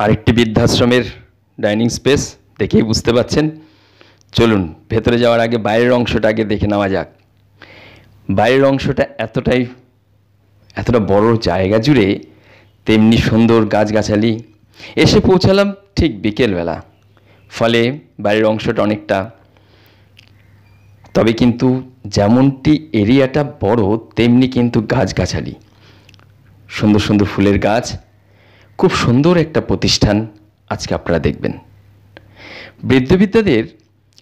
আরেকটি বৃদ্ধাশ্রমের dining space দেখেই বুঝতে পাচ্ছেন। চলুন ভেতরে যাওয়ার আগে বাইরের অংশটা আগে দেখে নেওয়া যাক। বাইরের অংশটা এতটা বড় জায়গা জুড়ে, তেমনি সুন্দর গাছগাছালি। এসে পৌঁছালাম ঠিক বিকেলবেলা, ফলে বাইরের অংশটা অনেকটা, তবে কিন্তু যেমনটি এরিয়াটা বড় তেমনি কিন্তু গাছগাছালি, সুন্দর সুন্দর ফুলের গাছ। খুব সুন্দর একটা প্রতিষ্ঠান আজকে আপনারা দেখবেন। বৃদ্ধদের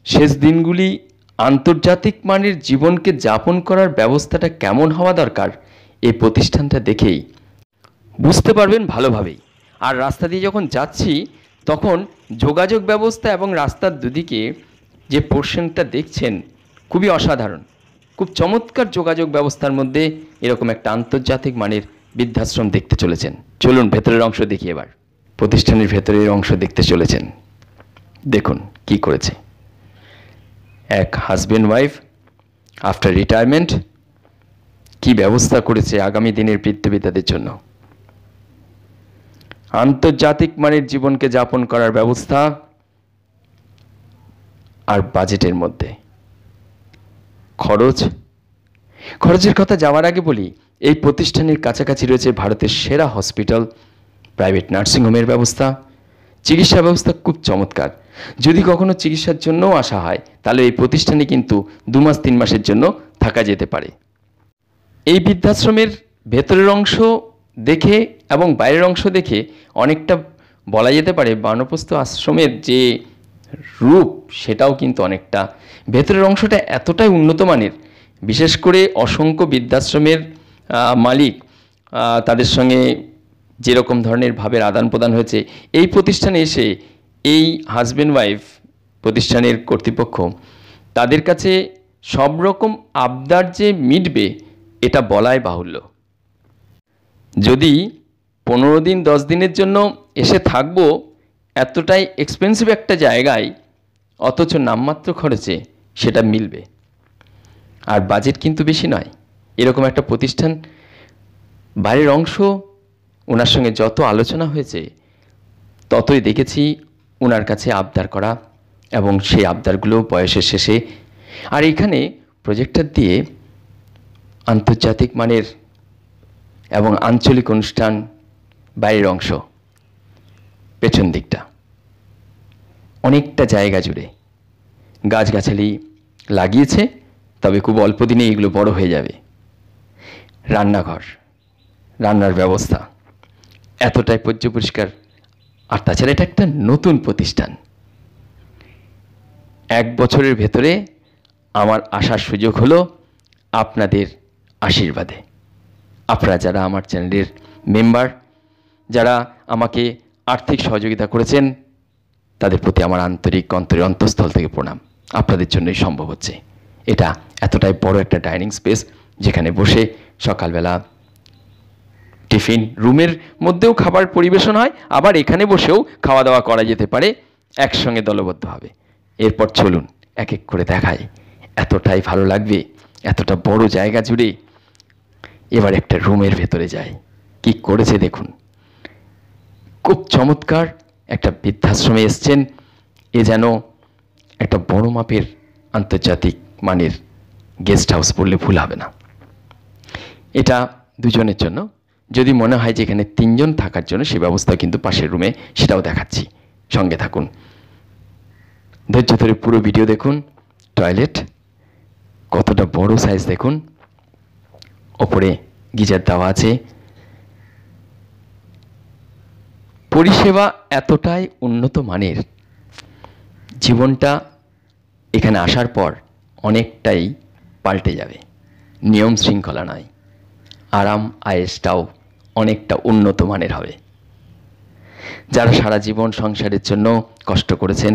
শেষ দিনগুলি আন্তর্জাতিক মানের জীবনকে যাপন করার ব্যবস্থাটা কেমন হওয়া দরকার এই প্রতিষ্ঠানটা দেখেই বুঝতে পারবেন ভালোভাবেই। আর রাস্তা দিয়ে যখন যাচ্ছি তখন যোগাযোগ ব্যবস্থা এবং রাস্তার দুদিকে যে পোর্শনটা দেখছেন খুবই অসাধারণ, খুব চমৎকার যোগাযোগ ব্যবস্থার মধ্যে এরকম একটা আন্তর্জাতিক মানের বৃদ্ধাশ্রম দেখতে চলেছেন। চলুন ভেতরের অংশ দেখি। এবার প্রতিষ্ঠানের ভেতরের অংশ দেখতে চলেছেন। দেখুন কি করেছে এক হাজব্যান্ড ওয়াইফ আফটার রিটায়ারমেন্ট, কি ব্যবস্থা করেছে আগামী দিনের বৃদ্ধদের জন্য। আন্তর্জাতিক মানের জীবনকে যাপন করার ব্যবস্থা আর বাজেটের মধ্যে। খরচের কথা যাওয়ার আগে বলি, এই প্রতিষ্ঠানের কাছাকাছি রয়েছে ভারতের সেরা হসপিটাল, প্রাইভেট নার্সিংহোমের ব্যবস্থা, চিকিৎসা ব্যবস্থা খুব চমৎকার। যদি কখনো চিকিৎসার জন্যও আসা হয় তাহলে এই প্রতিষ্ঠানে কিন্তু 2 মাস 3 মাসের জন্য থাকা যেতে পারে। এই বৃদ্ধাশ্রমের ভেতরের অংশ দেখে এবং বাইরের অংশ দেখে অনেকটা বলা যেতে পারে বানপ্রস্থ আশ্রমের যে রূপ সেটাও কিন্তু অনেকটা। ভেতরের অংশটা এতটাই উন্নত মানের, বিশেষ করে অসংখ্য বৃদ্ধাশ্রমের মালিক তাদের সঙ্গে যেরকম ধরনের ভাবের আদান প্রদান হয়েছে, এই প্রতিষ্ঠানে এসে এই হাজব্যান্ড ওয়াইফ প্রতিষ্ঠানের কর্তৃপক্ষ তাদের কাছে সব রকম আবদার যে মিটবে এটা বলাই বাহুল্য। যদি 15 দিন 10 দিনের জন্য এসে থাকবো এতটাই এক্সপেন্সিভ একটা জায়গায়, অথচ নামমাত্র খরচে সেটা মিলবে। আর বাজেট কিন্তু বেশি নয়। এরকম একটা প্রতিষ্ঠান, বাইরের অংশ ওনার সঙ্গে যত আলোচনা হয়েছে ততই দেখেছি ওনার কাছে আবদার করা, এবং সেই আবদারগুলো বয়সের শেষে। আর এখানে প্রজেক্টর দিয়ে আন্তর্জাতিক মানের এবং আঞ্চলিক অনুষ্ঠান, বাইরের অংশ পেছন দিকটা অনেকটা জায়গা জুড়ে গাছগাছালি লাগিয়েছে, তবে খুব অল্প দিনে এগুলো বড় হয়ে যাবে। রান্নাঘর, রান্নার ব্যবস্থা এতটাই পরিষ্কার। আর তাছাড়া এটা একটা নতুন প্রতিষ্ঠান। 1 বছরের ভেতরে আমার আসার সুযোগ হলো আপনাদের আশীর্বাদে। আপনারা যারা আমার চ্যানেলের মেম্বার, যারা আমাকে আর্থিক সহযোগিতা করেছেন, তাদের প্রতি আমার আন্তরিক অন্তঃস্থল থেকে প্রণাম। আপনাদের জন্যই সম্ভব হচ্ছে। এটা এতটাই বড় একটা ডাইনিং স্পেস যেখানে বসে সকালবেলা টিফিন, রুমের মধ্যেও খাবার পরিবেশন হয়, আবার এখানে বসেও খাওয়া দাওয়া করা যেতে পারে একসঙ্গে দলবদ্ধভাবে। এরপর চলুন এক এক করে দেখাই। এতটাই ভালো লাগবে এতটা বড় জায়গা জুড়ে। এবার একটা রুমের ভেতরে যাই, কি করেছে দেখুন। খুব চমৎকার একটা বৃদ্ধাশ্রমে এসছেন, এ যেন একটা বড় মাপের আন্তর্জাতিক মানের গেস্ট হাউস বললে ভুল হবে না। এটা 2 জনের জন্য। যদি মনে হয় যে এখানে 3 জন থাকার জন্য, সে ব্যবস্থা কিন্তু পাশের রুমে, সেটাও দেখাচ্ছি, সঙ্গে থাকুন। ধৈর্য ধরে পুরো ভিডিও দেখুন। টয়লেট কতটা বড় সাইজ দেখুন, ওপরে গিজার দেওয়া আছে। পরিষেবা এতটাই উন্নত মানের, জীবনটা এখানে আসার পর অনেকটাই পাল্টে যাবে। নিয়ম শৃঙ্খলা নয়, আরাম আয়েসটাও অনেকটা উন্নত মানের হবে। যারা সারা জীবন সংসারের জন্য কষ্ট করেছেন,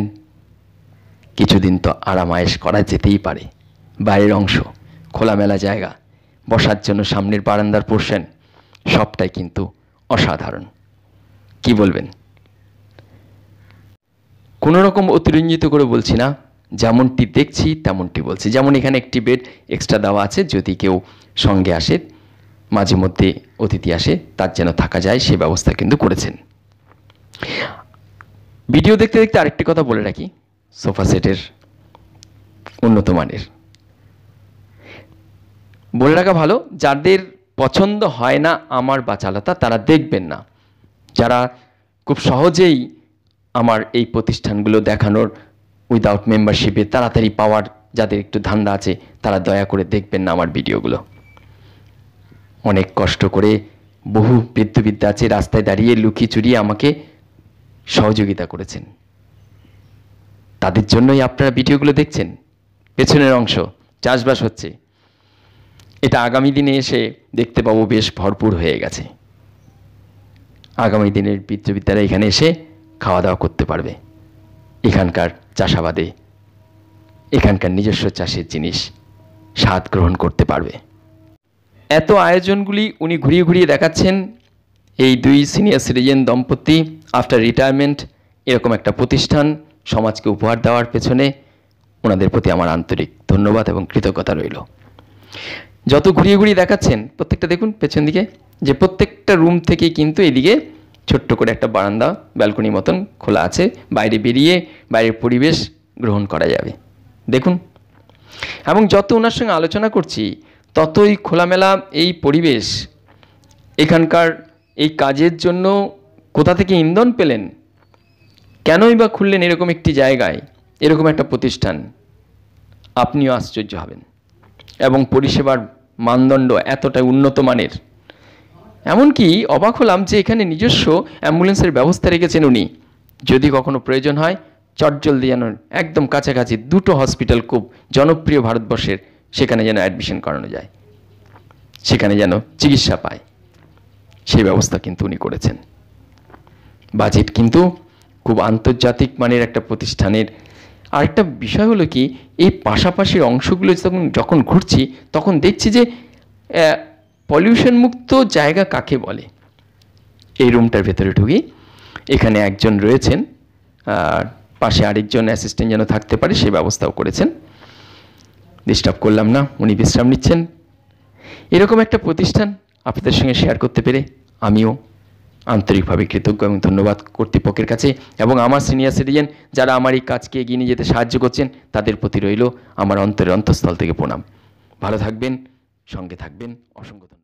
কিছুদিন তো আরাম আয়েস করা যেতেই পারে। বাইরের অংশ, খোলামেলা জায়গা, বসার জন্য সামনের বারান্দার পোর্শন, সবটাই কিন্তু অসাধারণ। কি বলবেন? কোনো রকম অতিরঞ্জিত করে বলছি না, যেমনটি দেখছি তেমনটি বলছি। যেমন এখানে একটি বেড এক্সট্রা দেওয়া আছে, যদি কেউ সঙ্গে আসে, মাঝে মধ্যে অতিথি আসে, তার যেন থাকা যায় সে ব্যবস্থা কিন্তু করেছেন। ভিডিও দেখতে দেখতে আরেকটি কথা বলে রাখি, সোফা সেটের উন্নত মানের। বলে রাখা ভালো, যাদের পছন্দ হয় না আমার বাচালতা তারা দেখবেন না। যারা খুব সহজেই আমার এই প্রতিষ্ঠানগুলো দেখানোর উইদাউট মেম্বারশিপে তাড়াতাড়ি পাওয়ার যাদের একটু ধান্দা আছে তারা দয়া করে দেখবেন না আমার ভিডিওগুলো। অনেক কষ্ট করে বহু বৃদ্ধবিদ্যা আছে রাস্তায় দাঁড়িয়ে লুকিয়ে চুরিয়ে আমাকে সহযোগিতা করেছেন, তাদের জন্যই আপনারা ভিডিওগুলো দেখছেন। পেছনের অংশ চাষবাস হচ্ছে, এটা আগামী দিনে এসে দেখতে পাবো বেশ ভরপুর হয়ে গেছে। আগামী দিনের বৃদ্ধবিদ্যারা এখানে এসে খাওয়া দাওয়া করতে পারবে, এখানকার চাষাবাদে এখানকার নিজস্ব চাষের জিনিস স্বাদ গ্রহণ করতে পারবে। এত আয়োজনগুলি উনি ঘুরিয়ে ঘুরিয়ে দেখাচ্ছেন। এই দুই সিনিয়র সিটিজেন দম্পতি আফটার রিটায়ারমেন্ট এরকম একটা প্রতিষ্ঠান সমাজকে উপহার দেওয়ার পেছনে ওনাদের প্রতি আমার আন্তরিক ধন্যবাদ এবং কৃতজ্ঞতা রইল। যত ঘুরিয়ে ঘুরিয়ে দেখাচ্ছেন প্রত্যেকটা দেখুন পেছন দিকে, যে প্রত্যেকটা রুম থেকে কিন্তু এদিকে ছোট্ট করে একটা বারান্দা ব্যালকনি মতন খোলা আছে, বাইরে বেরিয়ে বাইরের পরিবেশ গ্রহণ করা যাবে। দেখুন, এবং যত ওনার সঙ্গে আলোচনা করছি ততই খোলামেলা এই পরিবেশ, এখানকার এই কাজের জন্য কোথা থেকে ইন্ধন পেলেন, কেনই বা খুললেন এরকম একটি জায়গায়, এরকম একটা প্রতিষ্ঠান, আপনিও আশ্চর্য হবেন। এবং পরিষেবার মানদণ্ড এতটা উন্নত মানের, এমনকি অবাক হলাম যে এখানে নিজস্ব অ্যাম্বুলেন্সের ব্যবস্থা রেখেছেন উনি। যদি কখনো প্রয়োজন হয় চটজলদি যেন একদম কাছাকাছি দুটো হসপিটাল খুব জনপ্রিয় ভারতবর্ষের, সেখানে যেন অ্যাডমিশন করানো যায়, সেখানে যেন চিকিৎসা পায়, সেই ব্যবস্থা কিন্তু উনি করেছেন। বাজেট কিন্তু খুব আন্তর্জাতিক মানের একটা প্রতিষ্ঠানের। আরেকটা বিষয় হলো কি, এই পাশাপাশির অংশগুলো যখন ঘুরছি তখন দেখছি যে পলিউশন মুক্ত জায়গা কাকে বলে। এই রুমটার ভেতরে ঢুকি, এখানে একজন রয়েছেন, পাশে আরেকজন অ্যাসিস্ট্যান্ট যেন থাকতে পারে সেই ব্যবস্থাও করেছেন। ডিস্টার্ব করলাম না, উনি বিশ্রাম নিচ্ছেন। এরকম একটা প্রতিষ্ঠান আপনাদের সঙ্গে শেয়ার করতে পেরে আমিও আন্তরিকভাবে কৃতজ্ঞ এবং ধন্যবাদ কর্তৃপক্ষের কাছে এবং আমার সিনিয়র সিটিজেন যারা আমার এই কাজকে এগিয়ে নিয়ে যেতে সাহায্য করছেন তাদের প্রতি রইল আমার অন্তরের অন্তঃস্থল থেকে প্রণাম। ভালো থাকবেন, সঙ্গে থাকবেন, অসংখ্য ধন্যবাদ।